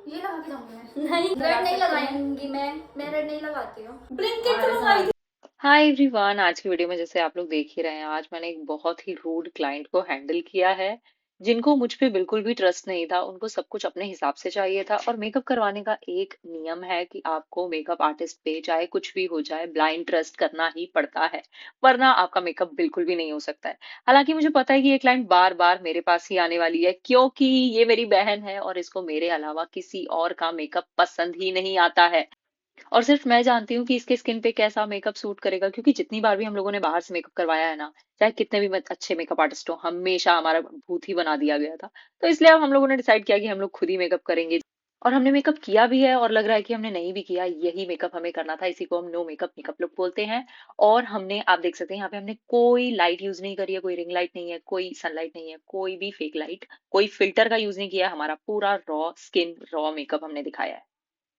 ये लगा के जाऊंगी मैं। नहीं, रेड नहीं लगाऊंगी मैं रेड नहीं लगाती हूँ। ब्लिंकिट से हमारे मंगाई साथ थी। हाय एवरीवन, आज की वीडियो में जैसे आप लोग देख ही रहे हैं, आज मैंने एक बहुत ही रूड क्लाइंट को हैंडल किया है। जिनको मुझ पे बिल्कुल भी ट्रस्ट नहीं था, उनको सब कुछ अपने हिसाब से चाहिए था। और मेकअप करवाने का एक नियम है कि आपको मेकअप आर्टिस्ट पे चाहे कुछ भी हो जाए ब्लाइंड ट्रस्ट करना ही पड़ता है, वरना आपका मेकअप बिल्कुल भी नहीं हो सकता है। हालांकि मुझे पता है कि ये क्लाइंट बार बार मेरे पास ही आने वाली है, क्योंकि ये मेरी बहन है और इसको मेरे अलावा किसी और का मेकअप पसंद ही नहीं आता है। और सिर्फ मैं जानती हूँ कि इसके स्किन पे कैसा मेकअप सूट करेगा, क्योंकि जितनी बार भी हम लोगों ने बाहर से मेकअप करवाया है ना, चाहे कितने भी अच्छे मेकअप आर्टिस्ट हो, हमेशा हमारा भूत ही बना दिया गया था। तो इसलिए अब हम लोगों ने डिसाइड किया कि हम लोग खुद ही मेकअप करेंगे। और हमने मेकअप किया भी है, और लग रहा है कि हमने नहीं भी किया, यही मेकअप हमें करना था। इसी को हम नो मेकअप मेकअप लुक बोलते हैं। और हमने, आप देख सकते हैं यहाँ पे, हमने कोई लाइट यूज नहीं करी है, कोई रिंग लाइट नहीं है, कोई सनलाइट नहीं है, कोई भी फेक लाइट, कोई फिल्टर का यूज नहीं किया। हमारा पूरा रॉ स्किन रॉ मेकअप हमने दिखाया है।